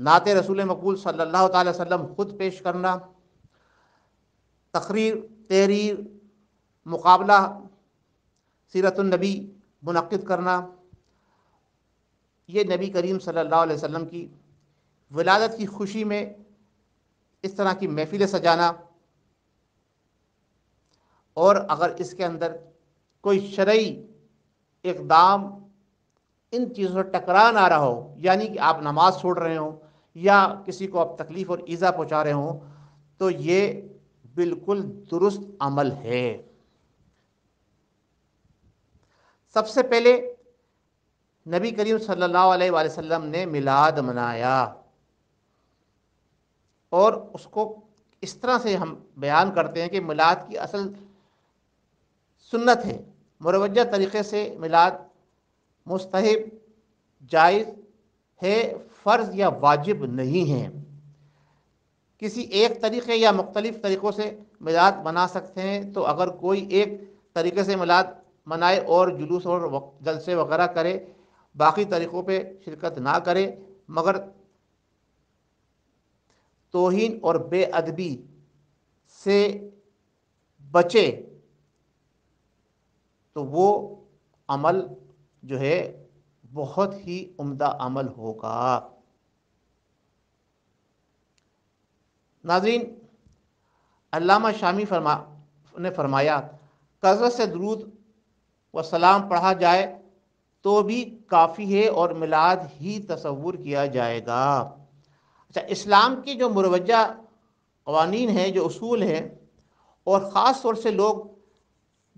نعت رسول مقبول صلی اللہ تعالی وسلم خود پیش کرنا، تقریر، تحریر، مقابلہ سیرت النبی منعقد کرنا، یہ نبی کریم صلی اللہ علیہ وسلم کی ولادت کی خوشی میں اس طرح کی محفلیں سجانا، اور اگر اس کے اندر کوئی شرعی اقدام ان چیزوں سے ٹکرا نہ رہا ہو، یعنی کہ آپ نماز چھوڑ رہے ہوں یا کسی کو آپ تکلیف اور ایذا پہنچا رہے ہوں، تو یہ بالکل درست عمل ہے۔ سب سے پہلے نبی کریم صلی اللہ علیہ وآلہ وسلم نے میلاد منایا، اور اس کو اس طرح سے ہم بیان کرتے ہیں کہ میلاد کی اصل سنت ہے، مروجہ طریقے سے میلاد مستحب، جائز ہے، فرض یا واجب نہیں ہے۔ کسی ایک طریقے یا مختلف طریقوں سے میلاد منا سکتے ہیں، تو اگر کوئی ایک طریقے سے میلاد منائے اور جلوس اور جلسے وغیرہ کرے، باقی طریقوں پہ شرکت نہ کرے، مگر توہین اور بے ادبی سے بچے، تو وہ عمل جو ہے بہت ہی عمدہ عمل ہوگا۔ ناظرین، علامہ شامی نے فرمایا، کثرت سے درود و سلام پڑھا جائے تو بھی کافی ہے اور میلاد ہی تصور کیا جائے گا۔ اچھا، اسلام کی جو مروجہ قوانین ہیں، جو اصول ہیں، اور خاص طور سے لوگ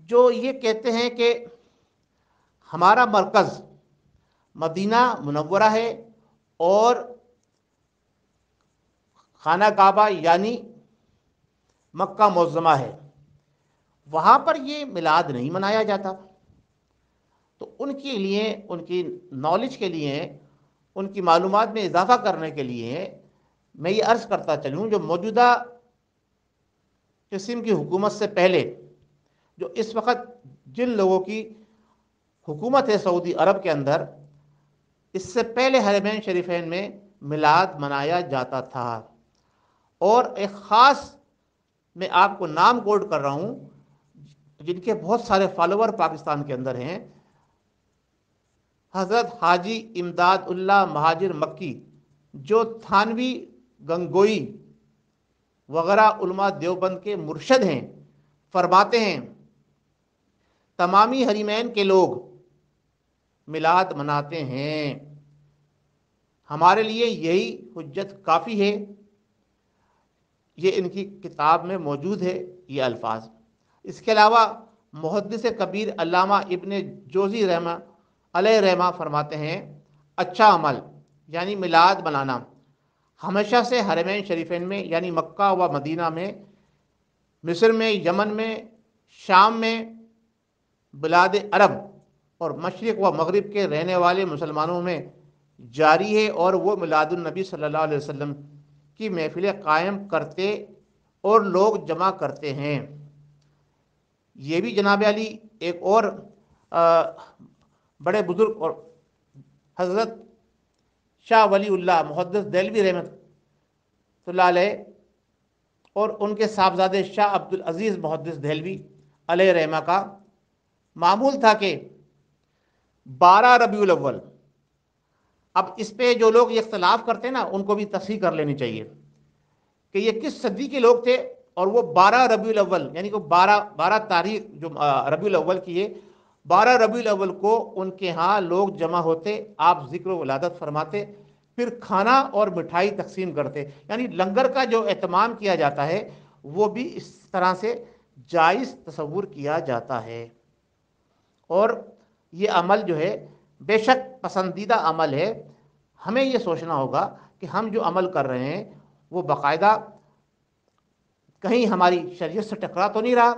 جو یہ کہتے ہیں کہ ہمارا مرکز مدینہ منورہ ہے اور خانہ کعبہ یعنی مکہ معظمہ ہے، وہاں پر یہ میلاد نہیں منایا جاتا، تو ان کے لیے، ان کی نالج کے لیے، ان کی معلومات میں اضافہ کرنے کے لیے میں یہ عرض کرتا چلوں، جو موجودہ قسم کی حکومت سے پہلے، جو اس وقت جن لوگوں کی حکومت ہے سعودی عرب کے اندر، اس سے پہلے حرمین شریفین میں میلاد منایا جاتا تھا، اور ایک خاص میں آپ کو نام کوٹ کر رہا ہوں جن کے بہت سارے فالوور پاکستان کے اندر ہیں، حضرت حاجی امداد اللہ مہاجر مکی، جو تھانوی گنگوئی وغیرہ علماء دیوبند کے مرشد ہیں، فرماتے ہیں تمامی حرمین کے لوگ میلاد مناتے ہیں، ہمارے لیے یہی حجت کافی ہے۔ یہ ان کی کتاب میں موجود ہے یہ الفاظ۔ اس کے علاوہ محدث کبیر علامہ ابن جوزی رحمہ علیہ رحمہ فرماتے ہیں، اچھا عمل یعنی میلاد منانا ہمیشہ سے حرمین شریفین میں یعنی مکہ و مدینہ میں، مصر میں، یمن میں، شام میں، بلاد عرب اور مشرق و مغرب کے رہنے والے مسلمانوں میں جاری ہے، اور وہ میلاد النبی صلی اللہ علیہ وسلم کی محفلیں قائم کرتے اور لوگ جمع کرتے ہیں۔ یہ بھی جناب علی ایک اور بڑے بزرگ اور حضرت شاہ ولی اللہ محدث دہلوی رحمۃ اللہ علیہ اور ان کے صاحبزادے شاہ عبد العزیز محدث دہلوی علیہ رحمہ کا معمول تھا کہ 12 ربیع الاول، اب اس پہ جو لوگ یہ اختلاف کرتے ہیں نا، ان کو بھی تصحیح کر لینی چاہیے کہ یہ کس صدی کے لوگ تھے، اور وہ 12 ربیع الاول یعنی کہ 12 تاریخ جو ربیع الاول کی ہے، 12 ربیع الاول کو ان کے ہاں لوگ جمع ہوتے، آپ ذکر و ولادت فرماتے، پھر کھانا اور مٹھائی تقسیم کرتے، یعنی لنگر کا جو اہتمام کیا جاتا ہے وہ بھی اس طرح سے جائز تصور کیا جاتا ہے۔ اور یہ عمل جو ہے بے شک پسندیدہ عمل ہے، ہمیں یہ سوچنا ہوگا کہ ہم جو عمل کر رہے ہیں وہ باقاعدہ کہیں ہماری شریعت سے ٹکرا تو نہیں رہا،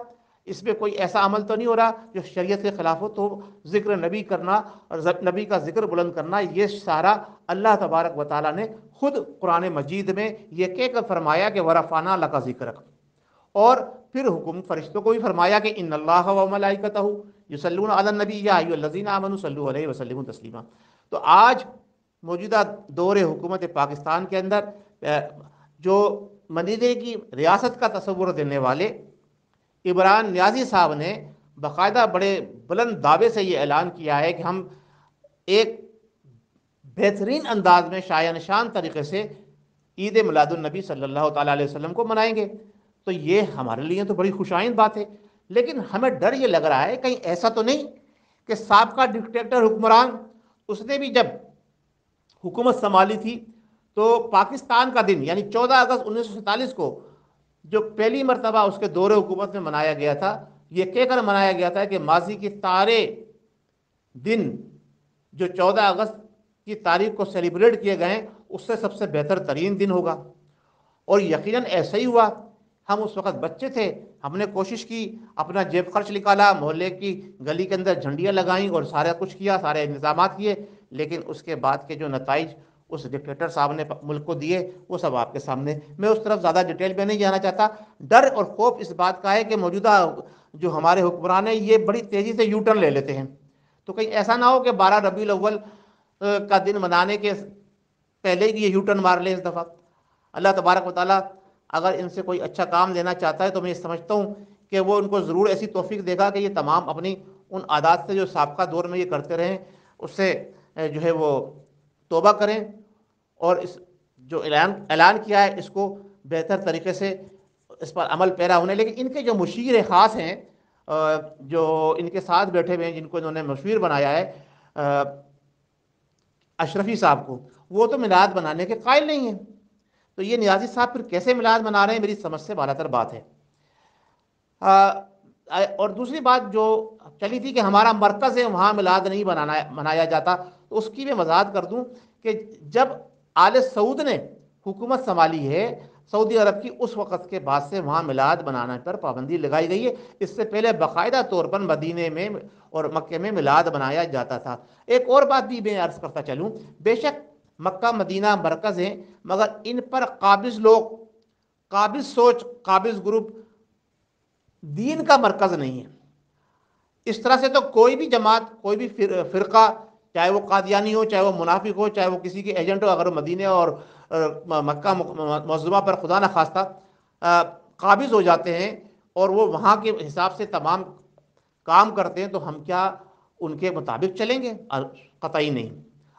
اس میں کوئی ایسا عمل تو نہیں ہو رہا جو شریعت کے خلاف ہو، تو ذکر نبی کرنا اور نبی کا ذکر بلند کرنا، یہ سارا اللہ تبارک و تعالیٰ نے خود قرآن مجید میں یہ کہہ کر فرمایا کہ وَرَفَعْنَا لَكَ ذِكْرَكَ، اور پھر حکم فرشتوں کو بھی فرمایا کہ ان اللہ و ملائکتہ یصلون علی النبی یا ایھا الذین آمنوا صلوا علیہ وسلموا تسلیما۔ تو آج موجودہ دور حکومت پاکستان کے اندر جو مدینے کی ریاست کا تصور دینے والے عمران نیازی صاحب نے باقاعدہ بڑے بلند دعوے سے یہ اعلان کیا ہے کہ ہم ایک بہترین انداز میں شایع نشان طریقے سے عید میلاد النبی صلی اللہ تعالیٰ علیہ وسلم کو منائیں گے۔ تو یہ ہمارے لیے تو بڑی خوش آئند بات ہے، لیکن ہمیں ڈر یہ لگ رہا ہے کہیں ایسا تو نہیں کہ سابقہ ڈکٹیٹر حکمران اس نے بھی جب حکومت سنبھالی تھی تو پاکستان کا دن یعنی 14 اگست 1947 کو جو پہلی مرتبہ اس کے دور حکومت میں منایا گیا تھا، یہ کہہ کر منایا گیا تھا کہ ماضی کے سارے دن جو 14 اگست کی تاریخ کو سیلیبریٹ کیے گئے ہیں اس سے سب سے بہتر ترین دن ہوگا، اور یقیناً ایسا ہی ہوا۔ ہم اس وقت بچے تھے، ہم نے کوشش کی، اپنا جیب خرچ نکالا، محلے کی گلی کے اندر جھنڈیاں لگائیں اور سارا کچھ کیا، سارے انتظامات کیے، لیکن اس کے بعد کے جو نتائج اس ڈکٹیٹر صاحب نے ملک کو دیے وہ سب آپ کے سامنے۔ میں اس طرف زیادہ ڈیٹیل میں نہیں جانا چاہتا۔ ڈر اور خوف اس بات کا ہے کہ موجودہ جو ہمارے حکمران ہیں یہ بڑی تیزی سے یو ٹرن لے لیتے ہیں، تو کہیں ایسا نہ ہو کہ 12 ربیع الاول کا دن منانے کے پہلے ہی یہ یو ٹرن مار لیں اس دفعہ۔ اللہ تبارک و تعالیٰ اگر ان سے کوئی اچھا کام لینا چاہتا ہے تو میں یہ سمجھتا ہوں کہ وہ ان کو ضرور ایسی توفیق دے گا کہ یہ تمام اپنی ان عادات سے جو سابقہ دور میں یہ کرتے رہیں اس سے جو ہے وہ توبہ کریں، اور اس جو اعلان کیا ہے اس کو بہتر طریقے سے اس پر عمل پیرا ہونے۔ لیکن ان کے جو مشیر خاص ہیں جو ان کے ساتھ بیٹھے ہوئے ہیں، جن کو انہوں نے مشیر بنایا ہے اشرفی صاحب کو، وہ تو میلاد منانے کے قائل نہیں ہیں، تو یہ نیازی صاحب پھر کیسے میلاد منا رہے ہیں، میری سمجھ سے بالا تر بات ہے۔ اور دوسری بات جو چلی تھی کہ ہمارا مرکز ہے وہاں میلاد نہیں منایا جاتا، تو اس کی میں وضاحت کر دوں کہ جب آل سعود نے حکومت سنبھالی ہے سعودی عرب کی، اس وقت کے بعد سے وہاں میلاد منانے پر پابندی لگائی گئی ہے۔ اس سے پہلے باقاعدہ طور پر مدینے میں اور مکے میں میلاد منایا جاتا تھا۔ ایک اور بات بھی میں عرض کرتا چلوں، بے شک مکہ مدینہ مرکز ہیں، مگر ان پر قابض لوگ، قابض سوچ، قابض گروپ دین کا مرکز نہیں ہے۔ اس طرح سے تو کوئی بھی جماعت، کوئی بھی فرقہ، چاہے وہ قادیانی ہو، چاہے وہ منافق ہو، چاہے وہ کسی کے ایجنٹ ہو، اگر مدینہ اور مکہ معظمہ پر خدا نخواستہ قابض ہو جاتے ہیں اور وہ وہاں کے حساب سے تمام کام کرتے ہیں، تو ہم کیا ان کے مطابق چلیں گے؟ قطعی نہیں۔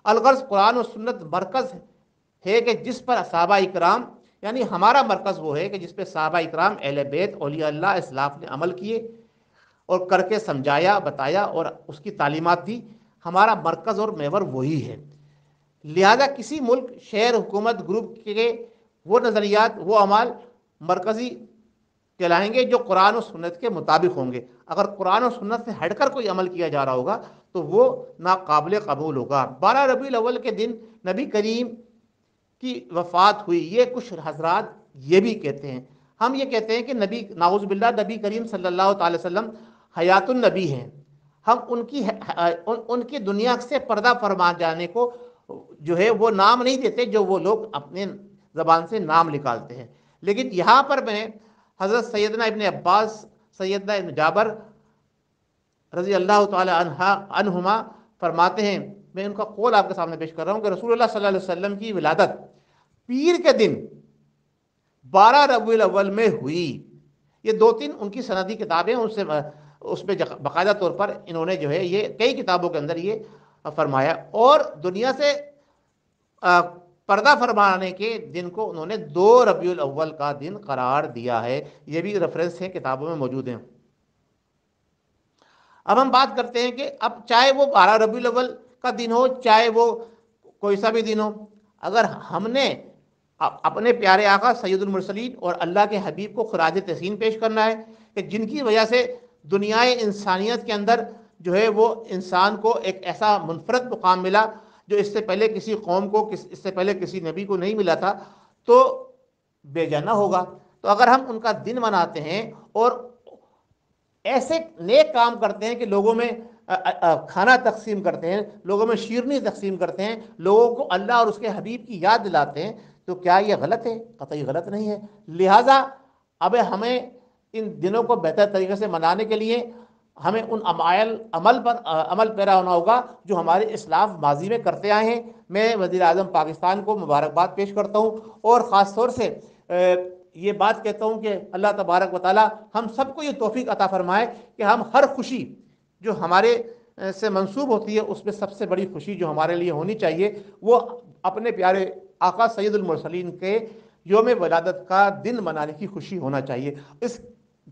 الغرض قرآن و سنت مرکز ہے کہ جس پر صحابہ اکرام، یعنی ہمارا مرکز وہ ہے کہ جس پہ صحابہ اکرام اہل بیت اولیاء اللہ اسلاف نے عمل کیے اور کر کے سمجھایا، بتایا اور اس کی تعلیمات دی۔ ہمارا مرکز اور محور وہی ہے۔ لہذا کسی ملک، شہر، حکومت، گروپ کے وہ نظریات، وہ اعمال مرکزی کہلائیں گے جو قرآن و سنت کے مطابق ہوں گے۔ اگر قرآن و سنت سے ہٹ کر کوئی عمل کیا جا رہا ہوگا تو وہ ناقابل قبول ہوگا۔ 12 ربیع الاول کے دن نبی کریم کی وفات ہوئی، یہ کچھ حضرات یہ بھی کہتے ہیں۔ ہم یہ کہتے ہیں کہ نبی، نعوذ باللہ، نبی کریم صلی اللہ تعالی وسلم حیات النبی ہیں۔ ہم ان کی دنیا سے پردہ فرما جانے کو جو ہے وہ نام نہیں دیتے جو وہ لوگ اپنے زبان سے نام نکالتے ہیں۔ لیکن یہاں پر میں حضرت سیدنا ابن عباس، سیدنا ابن جابر رضی اللہ تعالی عنہما فرماتے ہیں، میں ان کا قول آپ کے سامنے پیش کر رہا ہوں کہ رسول اللہ صلی اللہ علیہ وسلم کی ولادت پیر کے دن 12 ربیع الاول میں ہوئی۔ یہ 2-3 ان کی سندی کتابیں، اس میں باقاعدہ طور پر انہوں نے جو ہے یہ کئی کتابوں کے اندر یہ فرمایا، اور دنیا سے پردہ فرمانے کے دن کو انہوں نے 2 ربیع الاول کا دن قرار دیا ہے۔ یہ بھی ریفرنس ہیں، کتابوں میں موجود ہیں۔ اب ہم بات کرتے ہیں کہ اب چاہے وہ 12 ربیع الاول کا دن ہو، چاہے وہ کوئی سا بھی دن ہو، اگر ہم نے اپنے پیارے آقا سید المرسلین اور اللہ کے حبیب کو خراج تحسین پیش کرنا ہے کہ جن کی وجہ سے دنیائے انسانیت کے اندر جو ہے وہ انسان کو ایک ایسا منفرد مقام ملا جو اس سے پہلے کسی قوم کو، اس سے پہلے کسی نبی کو نہیں ملا تھا، تو بے جانا ہوگا۔ تو اگر ہم ان کا دن مناتے ہیں اور ایسے نیک کام کرتے ہیں کہ لوگوں میں کھانا تقسیم کرتے ہیں، لوگوں میں شیرنی تقسیم کرتے ہیں، لوگوں کو اللہ اور اس کے حبیب کی یاد دلاتے ہیں، تو کیا یہ غلط ہے؟ قطعی غلط نہیں ہے۔ لہٰذا اب ہمیں ان دنوں کو بہتر طریقے سے منانے کے لیے ہمیں ان عمل پر عمل پیرا ہونا ہوگا جو ہمارے اسلاف ماضی میں کرتے آئے ہیں۔ میں وزیر اعظم پاکستان کو مبارکباد پیش کرتا ہوں اور خاص طور سے یہ بات کہتا ہوں کہ اللہ تبارک و تعالی ہم سب کو یہ توفیق عطا فرمائے کہ ہم ہر خوشی جو ہمارے سے منسوب ہوتی ہے اس میں سب سے بڑی خوشی جو ہمارے لیے ہونی چاہیے وہ اپنے پیارے آقا سید المرسلین کے یوم ولادت کا دن منانے کی خوشی ہونا چاہیے۔ اس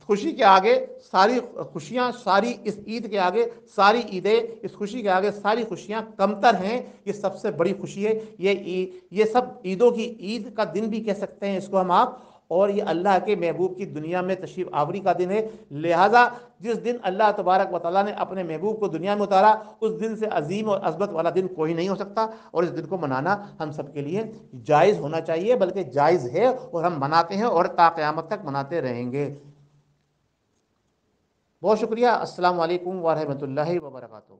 خوشی کے آگے ساری خوشیاں، ساری اس عید کے آگے ساری عیدیں، اس خوشی کے آگے ساری خوشیاں کمتر ہیں۔ یہ سب سے بڑی خوشی ہے۔ یہ سب عیدوں کی عید کا دن بھی کہہ سکتے ہیں اس کو ہم آپ، اور یہ اللہ کے محبوب کی دنیا میں تشریف آوری کا دن ہے۔ لہٰذا جس دن اللہ تبارک و تعالیٰ نے اپنے محبوب کو دنیا میں اتارا اس دن سے عظیم اور عظمت والا دن کوئی نہیں ہو سکتا، اور اس دن کو منانا ہم سب کے لیے جائز ہونا چاہیے، بلکہ جائز ہے اور ہم مناتے ہیں اور تا قیامت تک مناتے رہیں گے۔ بہت شکریہ۔ السلام علیکم ورحمۃ اللہ وبرکاتہ۔